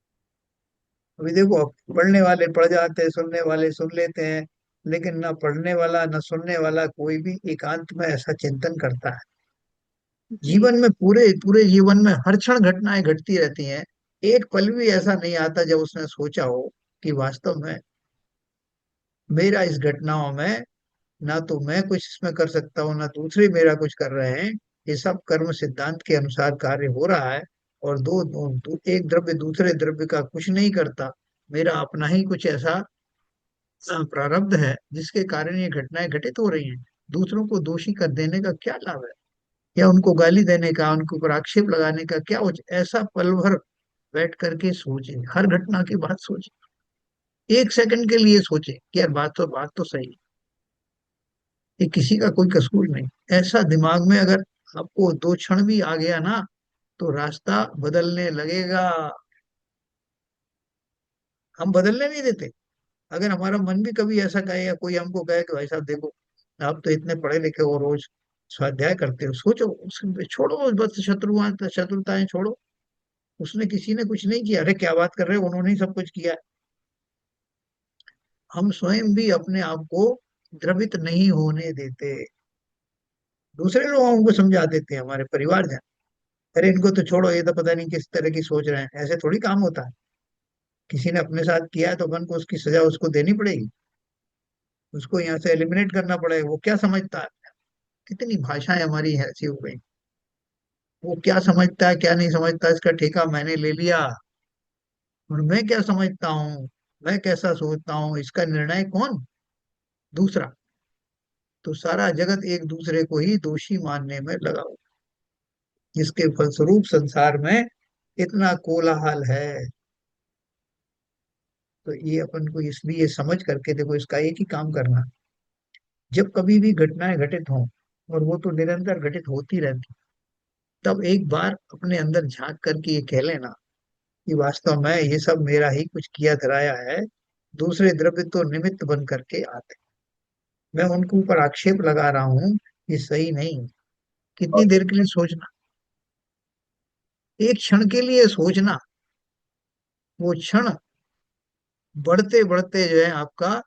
अभी देखो, अब पढ़ने वाले पढ़ जाते हैं, सुनने वाले सुन लेते हैं, लेकिन ना पढ़ने वाला ना सुनने वाला कोई भी एकांत में ऐसा चिंतन करता है। जी। जीवन में, पूरे पूरे जीवन में हर क्षण घटनाएं घटती रहती हैं, एक पल भी ऐसा नहीं आता जब उसने सोचा हो कि वास्तव में मेरा इस घटनाओं में, ना तो मैं कुछ इसमें कर सकता हूँ ना दूसरे मेरा कुछ कर रहे हैं, ये सब कर्म सिद्धांत के अनुसार कार्य हो रहा है। और एक द्रव्य दूसरे द्रव्य का कुछ नहीं करता, मेरा अपना ही कुछ ऐसा प्रारब्ध है जिसके कारण ये घटनाएं घटित हो रही हैं। दूसरों को दोषी कर देने का क्या लाभ है, या उनको गाली देने का, उनके ऊपर आक्षेप लगाने का क्या ऐसा पल भर बैठ करके सोचे, हर घटना की बात सोचे, एक सेकंड के लिए सोचे कि यार बात तो सही है, ये किसी का कोई कसूर नहीं। ऐसा दिमाग में अगर आपको दो क्षण भी आ गया ना, तो रास्ता बदलने लगेगा। हम बदलने नहीं देते। अगर हमारा मन भी कभी ऐसा कहे, या कोई हमको कहे कि भाई साहब देखो, आप तो इतने पढ़े लिखे हो, रोज स्वाध्याय करते हो, सोचो उसके छोड़ो, बस शत्रुताएं छोड़ो, उसने किसी ने कुछ नहीं किया। अरे क्या बात कर रहे हो, उन्होंने ही सब कुछ किया है। हम स्वयं भी अपने आप को द्रवित नहीं होने देते, दूसरे लोग हमको समझा देते हैं, हमारे परिवारजन, अरे इनको तो छोड़ो, ये तो पता नहीं किस तरह की सोच रहे हैं। ऐसे थोड़ी काम होता है। किसी ने अपने साथ किया है तो अपन को उसकी सजा उसको देनी पड़ेगी, उसको यहाँ से एलिमिनेट करना पड़ेगा। वो क्या समझता है, कितनी भाषाएं हमारी ऐसी हो गई, वो क्या समझता है क्या नहीं समझता, इसका ठेका मैंने ले लिया, और मैं क्या समझता हूँ, मैं कैसा सोचता हूँ, इसका निर्णय कौन? दूसरा। तो सारा जगत एक दूसरे को ही दोषी मानने में लगा हुआ, जिसके फलस्वरूप संसार में इतना कोलाहल है। तो ये अपन को इसलिए समझ करके देखो, इसका एक ही काम करना, जब कभी भी घटनाएं घटित हों, और वो तो निरंतर घटित होती रहती, तब एक बार अपने अंदर झांक करके ये कह लेना कि वास्तव में ये सब मेरा ही कुछ किया धराया है, दूसरे द्रव्य तो निमित्त बन करके आते, मैं उनके ऊपर आक्षेप लगा रहा हूँ, ये सही नहीं है। कितनी देर के लिए सोचना, एक क्षण के लिए सोचना, वो क्षण बढ़ते बढ़ते जो है आपका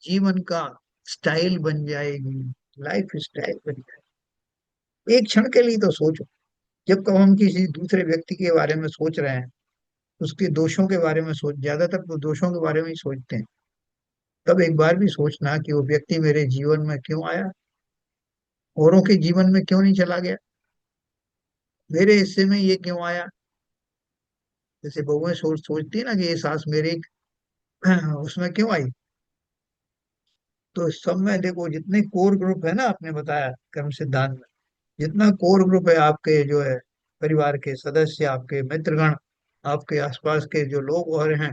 जीवन का स्टाइल बन जाएगी, लाइफ स्टाइल बन जाएगी। एक क्षण के लिए तो सोचो। जब कब हम किसी दूसरे व्यक्ति के बारे में सोच रहे हैं, उसके दोषों के बारे में सोच, ज्यादातर तो दोषों के बारे में ही सोचते हैं, तब एक बार भी सोचना कि वो व्यक्ति मेरे जीवन में क्यों आया, औरों के जीवन में क्यों नहीं चला गया, मेरे हिस्से में ये क्यों आया। जैसे बहुएं सोचती है ना कि ये सास मेरे उसमें क्यों आई। तो इस सब में देखो, जितने कोर ग्रुप है ना, आपने बताया कर्म सिद्धांत में, जितना कोर ग्रुप है आपके जो है परिवार के सदस्य, आपके मित्रगण, आपके आसपास के जो लोग और हैं,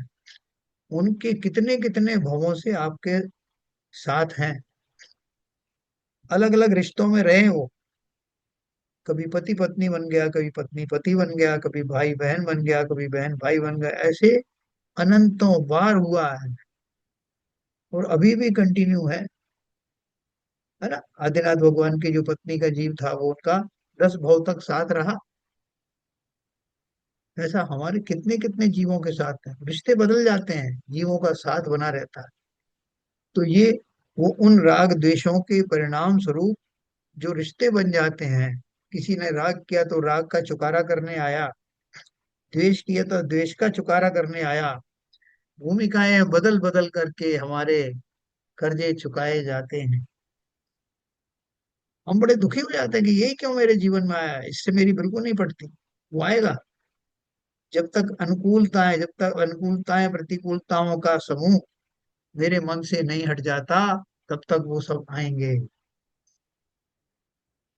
उनके कितने कितने भवों से आपके साथ हैं, अलग अलग रिश्तों में रहे वो। कभी पति पत्नी बन गया, कभी पत्नी पति बन गया, कभी भाई बहन बन गया, कभी बहन भाई बन गया, ऐसे अनंतों बार हुआ है, और अभी भी कंटिन्यू है ना। आदिनाथ भगवान की जो पत्नी का जीव था, वो उनका 10 भव तक साथ रहा। ऐसा हमारे कितने कितने जीवों के साथ है, रिश्ते बदल जाते हैं, जीवों का साथ बना रहता है। तो ये वो उन राग द्वेषों के परिणाम स्वरूप जो रिश्ते बन जाते हैं। किसी ने राग किया तो राग का चुकारा करने आया, द्वेष किया तो द्वेष का चुकारा करने आया। भूमिकाएं बदल बदल करके हमारे कर्जे चुकाए जाते हैं। हम बड़े दुखी हो जाते हैं कि यही क्यों मेरे जीवन में आया, इससे मेरी बिल्कुल नहीं पड़ती। वो आएगा, जब तक अनुकूलताएं प्रतिकूलताओं का समूह मेरे मन से नहीं हट जाता, तब तक वो सब आएंगे।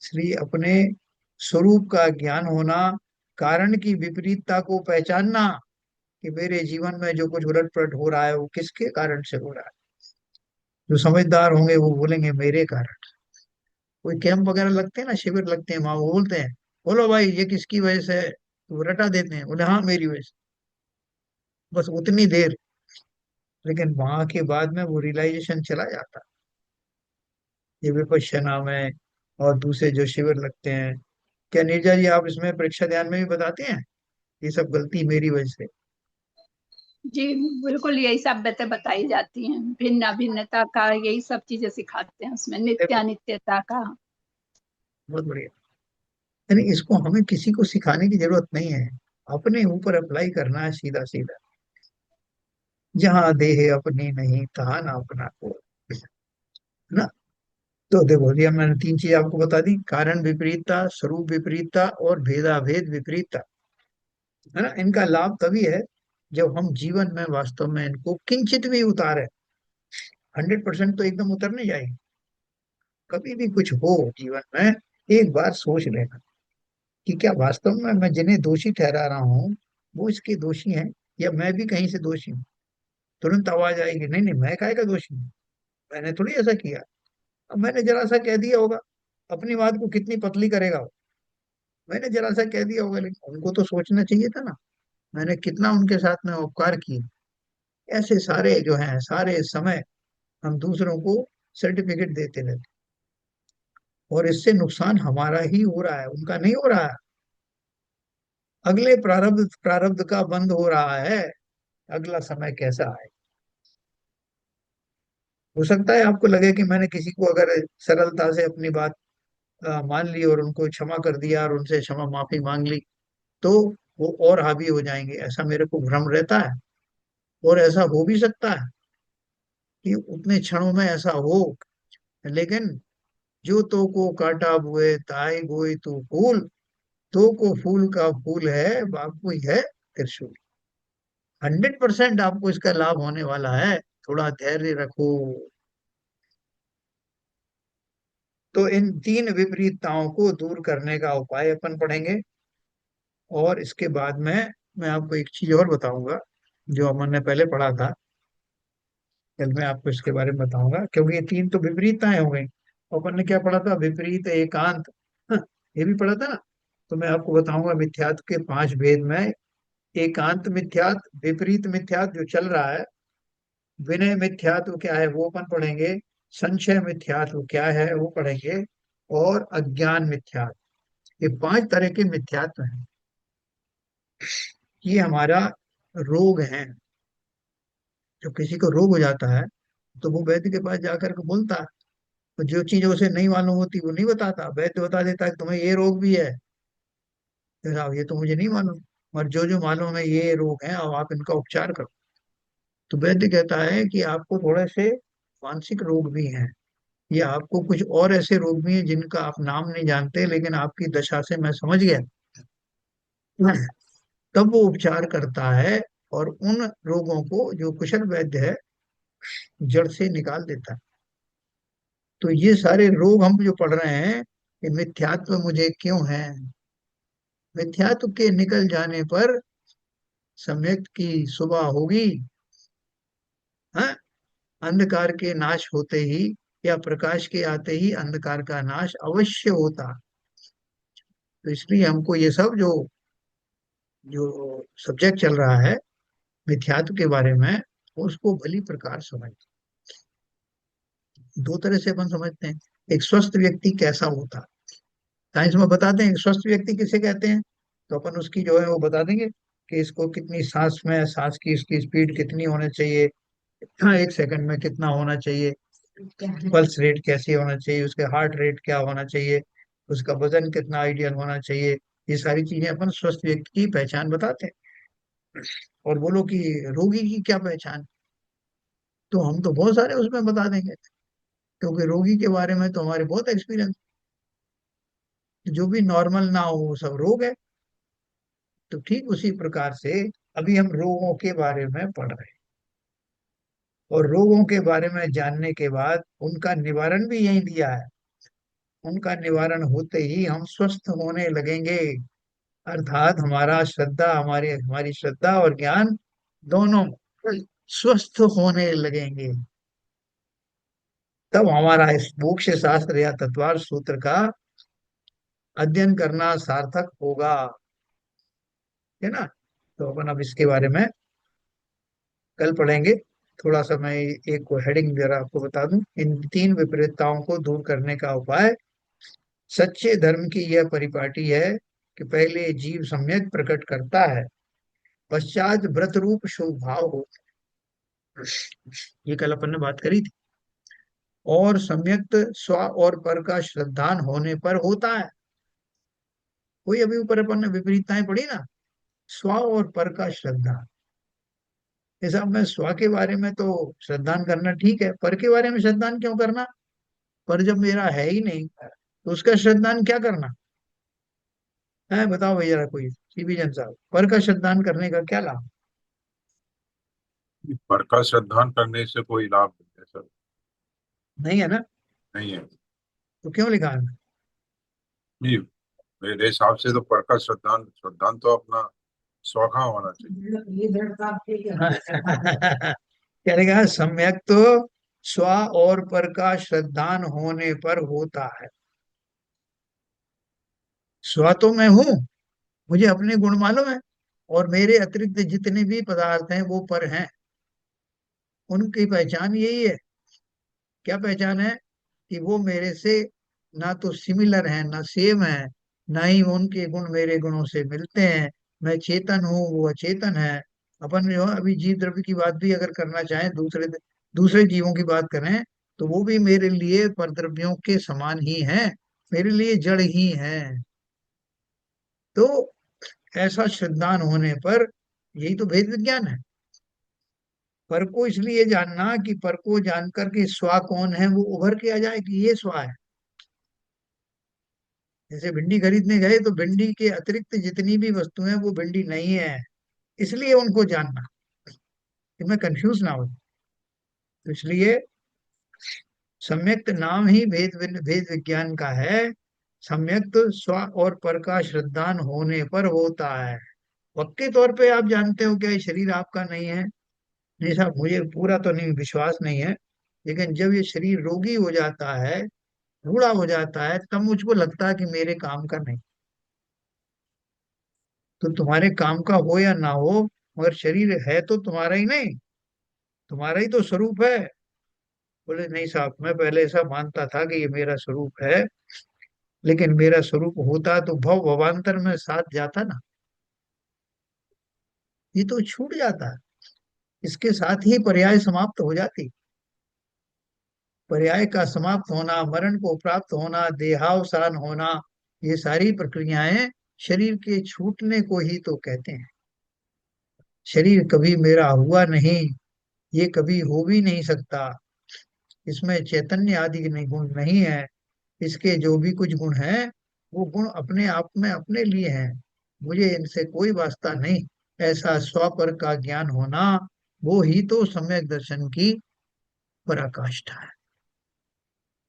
इसलिए अपने स्वरूप का ज्ञान होना, कारण की विपरीतता को पहचानना, कि मेरे जीवन में जो कुछ उलट पलट हो रहा है वो किसके कारण से हो रहा है। जो समझदार होंगे वो बोलेंगे मेरे कारण। कोई कैंप वगैरह लगते हैं ना, शिविर लगते हैं, वहां वो बोलते हैं, बोलो भाई ये किसकी वजह से है, तो वो रटा देते हैं, बोले हाँ मेरी वजह से। बस उतनी देर, लेकिन वहां के बाद में वो रियलाइजेशन चला जाता है। ये विपश्यना में और दूसरे जो शिविर लगते हैं, क्या नीरजा जी आप इसमें परीक्षा ध्यान में भी बताते हैं, ये सब गलती मेरी वजह से। जी बिल्कुल, यही सब बातें बताई जाती हैं, भिन्न भिन्नता का यही सब चीजें सिखाते हैं उसमें, देखो, नित्यानित्यता का। बहुत बढ़िया। यानी इसको हमें किसी को सिखाने की जरूरत नहीं है, अपने ऊपर अप्लाई करना है सीधा सीधा। जहाँ देह अपनी नहीं तहाँ ना अपना को, है ना। तो देखो ये मैंने 3 चीज आपको बता दी, कारण विपरीतता, स्वरूप विपरीतता और भेदाभेद विपरीतता, है ना। इनका लाभ तभी है जब हम जीवन में वास्तव में इनको किंचित भी उतारे। 100% तो एकदम उतर नहीं जाएगी। कभी भी कुछ हो जीवन में, एक बार सोच लेना कि क्या वास्तव में मैं जिन्हें दोषी ठहरा रहा हूँ वो इसके दोषी हैं, या मैं भी कहीं से दोषी हूँ। तुरंत आवाज आएगी, नहीं नहीं मैं काहे का दोषी हूँ, मैंने थोड़ी ऐसा किया। अब मैंने जरा सा कह दिया होगा, अपनी बात को कितनी पतली करेगा वो। मैंने जरा सा कह दिया होगा, लेकिन उनको तो सोचना चाहिए था ना, मैंने कितना उनके साथ में उपकार किए। ऐसे सारे जो हैं, सारे समय हम दूसरों को सर्टिफिकेट देते रहते, और इससे नुकसान हमारा ही हो रहा है, उनका नहीं हो रहा है। अगले प्रारब्ध प्रारब्ध का बंद हो रहा है, अगला समय कैसा है। हो सकता है आपको लगे कि मैंने किसी को अगर सरलता से अपनी बात मान ली और उनको क्षमा कर दिया और उनसे क्षमा माफी मांग ली, तो वो और हावी हो जाएंगे, ऐसा मेरे को भ्रम रहता है। और ऐसा हो भी सकता है कि उतने क्षणों में ऐसा हो, लेकिन जो तो को काटा बुए ताई गोई तू फूल, तो को फूल का फूल है बापू ही है त्रिशूल। 100% आपको इसका लाभ होने वाला है, थोड़ा धैर्य रखो। तो इन 3 विपरीतताओं को दूर करने का उपाय अपन पढ़ेंगे, और इसके बाद में मैं आपको एक चीज और बताऊंगा जो हमने पहले पढ़ा था, कल मैं आपको इसके बारे में बताऊंगा, क्योंकि ये तीन तो विपरीतताएं हो गई। अपन ने क्या पढ़ा था? विपरीत एकांत। हाँ, ये भी पढ़ा था ना। तो मैं आपको बताऊंगा मिथ्यात्व के 5 भेद में। एकांत मिथ्यात्व, विपरीत मिथ्यात्व जो चल रहा है, विनय मिथ्यात्व क्या है वो अपन पढ़ेंगे, संशय मिथ्यात्व क्या है वो पढ़ेंगे, और अज्ञान मिथ्यात्व। ये 5 तरह के मिथ्यात्व हैं। ये हमारा रोग है। जब किसी को रोग हो जाता है तो वो वैद्य के पास जाकर के बोलता है। तो जो चीज उसे नहीं मालूम होती वो नहीं बताता, वैद्य बता देता है कि तुम्हें ये रोग भी है। तो साहब ये तो मुझे नहीं मालूम, और जो जो मालूम है ये रोग है, अब आप इनका उपचार करो। तो वैद्य कहता है कि आपको थोड़े से मानसिक रोग भी हैं, या आपको कुछ और ऐसे रोग भी हैं जिनका आप नाम नहीं जानते, लेकिन आपकी दशा से मैं समझ गया। तब वो उपचार करता है, और उन रोगों को जो कुशल वैद्य है जड़ से निकाल देता है। तो ये सारे रोग हम जो पढ़ रहे हैं, ये मिथ्यात्व मुझे क्यों है? मिथ्यात्व के निकल जाने पर सम्यक की सुबह होगी। हाँ, अंधकार के नाश होते ही या प्रकाश के आते ही अंधकार का नाश अवश्य होता। तो इसलिए हमको ये सब जो जो सब्जेक्ट चल रहा है मिथ्यात्व के बारे में, उसको भली प्रकार समझ। दो तरह से अपन समझते हैं। एक, स्वस्थ व्यक्ति कैसा होता? साइंस में बताते हैं कि स्वस्थ व्यक्ति किसे कहते हैं। तो अपन उसकी जो है वो बता देंगे कि इसको कितनी सांस में, सांस की इसकी स्पीड कितनी होनी चाहिए, हाँ, 1 सेकंड में कितना होना चाहिए, पल्स रेट कैसे होना चाहिए, उसके हार्ट रेट क्या होना चाहिए, उसका वजन कितना आइडियल होना चाहिए। ये सारी चीजें अपन स्वस्थ व्यक्ति की पहचान बताते हैं। और बोलो कि रोगी की क्या पहचान? तो हम तो बहुत सारे उसमें बता देंगे, क्योंकि रोगी के बारे में तो हमारे बहुत एक्सपीरियंस। जो भी नॉर्मल ना हो वो सब रोग है। तो ठीक उसी प्रकार से अभी हम रोगों के बारे में पढ़ रहे हैं, और रोगों के बारे में जानने के बाद उनका निवारण भी यही दिया है। उनका निवारण होते ही हम स्वस्थ होने लगेंगे। अर्थात हमारा श्रद्धा, हमारी हमारी श्रद्धा और ज्ञान दोनों स्वस्थ होने लगेंगे। तब हमारा इस मोक्ष शास्त्र या तत्वार्थ सूत्र का अध्ययन करना सार्थक होगा। है ना? तो अपन अब इसके बारे में कल पढ़ेंगे। थोड़ा सा मैं एक को हेडिंग जरा आपको बता दूं। इन तीन विपरीतताओं को दूर करने का उपाय सच्चे धर्म की यह परिपाटी है कि पहले जीव सम्यक प्रकट करता है, पश्चात व्रत रूप शुभ भाव हो। ये कल अपन ने बात करी थी। और सम्यक्त स्व और पर का श्रद्धान होने पर होता है। कोई अभी ऊपर अपन ने विपरीतताएं पढ़ी ना, स्व और पर का श्रद्धा। जैसा मैं स्व के बारे में तो श्रद्धान करना ठीक है, पर के बारे में श्रद्धान क्यों करना? पर जब मेरा है ही नहीं तो उसका श्रद्धान क्या करना है? बताओ भैया, कोई सीबी जन साहब, पर का श्रद्धान करने का क्या लाभ? पर का श्रद्धान करने से कोई लाभ नहीं है सर। नहीं है ना? नहीं है। तो क्यों लिखा है? नहीं, मेरे हिसाब से तो पर का श्रद्धान श्रद्धान तो अपना स्वखा होना चाहिए। क्या लिखा है? सम्यक तो स्व और पर का श्रद्धान होने पर होता है। स्व तो मैं हूं, मुझे अपने गुण मालूम है, और मेरे अतिरिक्त जितने भी पदार्थ हैं वो पर हैं। उनकी पहचान यही है। क्या पहचान है? कि वो मेरे से ना तो सिमिलर है ना सेम है, ना ही उनके गुण मेरे गुणों से मिलते हैं। मैं चेतन हूँ, वो अचेतन है। अपन जो है अभी जीव द्रव्य की बात भी अगर करना चाहें, दूसरे दूसरे जीवों की बात करें, तो वो भी मेरे लिए परद्रव्यों के समान ही हैं, मेरे लिए जड़ ही हैं। तो ऐसा श्रद्धान होने पर, यही तो भेद विज्ञान है। पर को इसलिए जानना कि पर को जानकर के स्वा कौन है वो उभर के आ जाए कि ये स्वा है। जैसे भिंडी खरीदने गए तो भिंडी के अतिरिक्त जितनी भी वस्तुएं वो भिंडी नहीं है, इसलिए उनको जानना कि मैं कंफ्यूज ना हो। तो इसलिए सम्यक्त नाम ही भेद विज्ञान का है। सम्यक्त स्व और पर का श्रद्धान होने पर होता है। पक्के तौर पे आप जानते हो क्या ये शरीर आपका नहीं है? नहीं साहब, मुझे पूरा तो नहीं विश्वास नहीं है, लेकिन जब ये शरीर रोगी हो जाता है, बूढ़ा हो जाता है, तब मुझको लगता है कि मेरे काम का नहीं। तो तुम्हारे काम का हो या ना हो, मगर शरीर है तो तुम्हारा ही नहीं, तुम्हारा ही तो स्वरूप है। बोले नहीं साहब, मैं पहले ऐसा मानता था कि ये मेरा स्वरूप है, लेकिन मेरा स्वरूप होता तो भव भवांतर में साथ जाता ना, ये तो छूट जाता है। इसके साथ ही पर्याय समाप्त हो जाती। पर्याय का समाप्त होना, मरण को प्राप्त होना, देहावसान होना, ये सारी प्रक्रियाएं शरीर के छूटने को ही तो कहते हैं। शरीर कभी मेरा हुआ नहीं, ये कभी हो भी नहीं सकता। इसमें चैतन्य आदि के नहीं गुण नहीं है। इसके जो भी कुछ गुण हैं, वो गुण अपने आप में अपने लिए हैं, मुझे इनसे कोई वास्ता नहीं। ऐसा स्वपर का ज्ञान होना, वो ही तो सम्यक दर्शन की पराकाष्ठा है।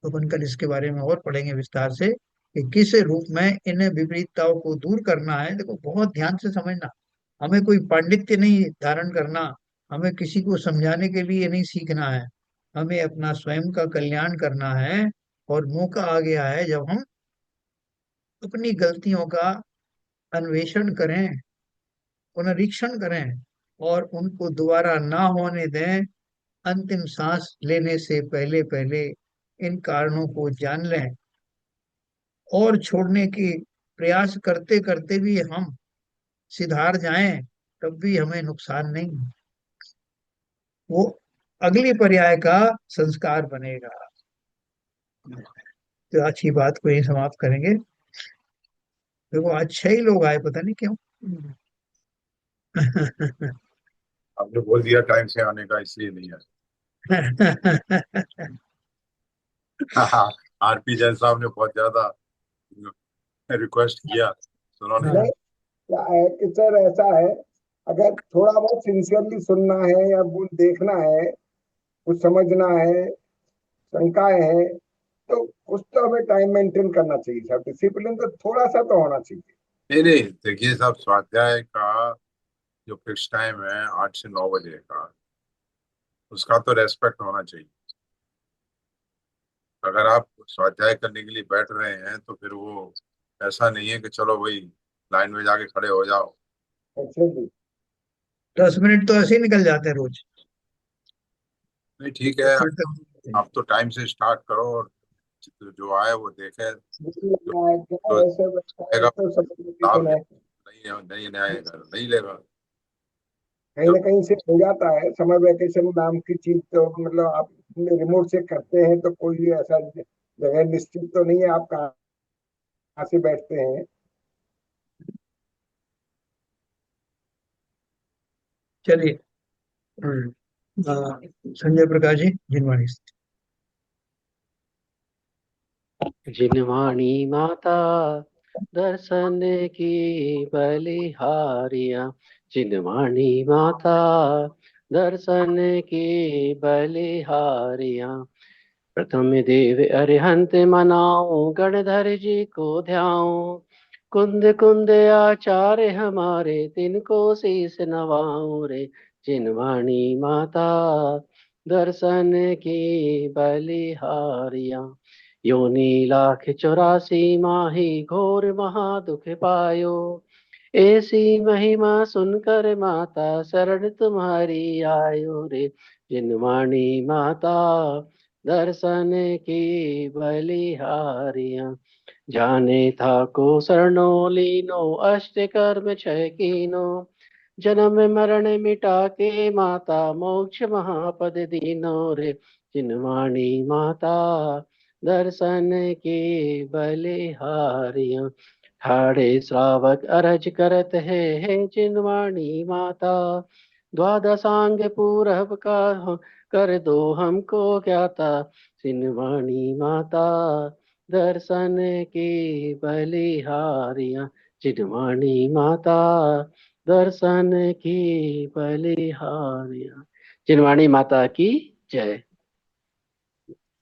तो अपन कल इसके बारे में और पढ़ेंगे विस्तार से कि किस रूप में इन विपरीतताओं को दूर करना है। देखो, बहुत ध्यान से समझना। हमें कोई पांडित्य नहीं धारण करना, हमें किसी को समझाने के लिए नहीं सीखना है, हमें अपना स्वयं का कल्याण करना है। और मौका आ गया है जब हम अपनी गलतियों का अन्वेषण करें, पुनरीक्षण करें, और उनको दोबारा ना होने दें। अंतिम सांस लेने से पहले पहले इन कारणों को जान लें, और छोड़ने की प्रयास करते करते भी हम सिधार जाएं, तब भी हमें नुकसान नहीं। वो अगली पर्याय का संस्कार बनेगा। तो अच्छी बात को यही समाप्त करेंगे। देखो, आज 6 ही लोग आए, पता नहीं क्यों। आपने बोल दिया टाइम से आने का, इसलिए नहीं आया। आरपी जैन साहब ने बहुत ज्यादा रिक्वेस्ट किया, तो उन्होंने नहीं, क्या है कि सर ऐसा है, अगर थोड़ा बहुत सिंसियरली सुनना है या कुछ देखना है, कुछ समझना है, शंकाएं हैं, तो कुछ तो हमें टाइम मेंटेन करना चाहिए सर। डिसिप्लिन तो थोड़ा सा तो होना चाहिए। नहीं नहीं, देखिए साहब, स्वाध्याय का जो फिक्स टाइम है 8 से 9 बजे का, उसका तो रेस्पेक्ट होना चाहिए। अगर आप स्वाध्याय करने के लिए बैठ रहे हैं तो फिर वो ऐसा नहीं है कि चलो भाई लाइन में जाके खड़े हो जाओ। अच्छा जी। 10 मिनट तो ऐसे ही निकल जाते हैं रोज। नहीं ठीक है, 10 मिनट आप तो टाइम से स्टार्ट करो और जो आए वो देखे। बिल्कुल जो लगना है, क्या जो ऐसे बैठा है आएगा तो सब लाभ लोकेशन ले, है। नहीं आएगा नहीं लेगा। कहीं जो ना कहीं से हो जाता है समर वेकेशन नाम की चीज, तो मतलब आप रिमोट से करते हैं तो कोई ऐसा जगह निश्चित तो नहीं है आप कहाँ से बैठते हैं। चलिए। संजय प्रकाश जी, जिनवाणी से। जिनवाणी माता दर्शन की बलिहारियां, जिनवाणी माता दर्शन की बलिहारियां। प्रथम देव अरिहंत मनाऊं, गणधर जी को ध्याऊं। कुंद कुंद आचार्य हमारे, तिनको शीस नवाऊं रे। जिनवाणी माता दर्शन की बलिहारियां। योनि लाख 84 माही, घोर महादुख पायो। ऐसी महिमा सुनकर माता, शरण तुम्हारी आयो रे। जिनवाणी माता दर्शन की बलिहारियां। जाने था को शरणो लीनो, अष्ट कर्म छय कीनो। जन्म मरण मिटा के माता, मोक्ष महापद दीनो रे। जिनवाणी माता दर्शन के बलिहारियां। ठाड़े श्रावक अरज करत है जिनवाणी माता। द्वादशांग पूरब का कर दो हमको ज्ञाता। जिनवाणी माता दर्शन की बलिहारियां। जिनवाणी माता दर्शन की बलिहारियां। जिनवाणी माता की जय।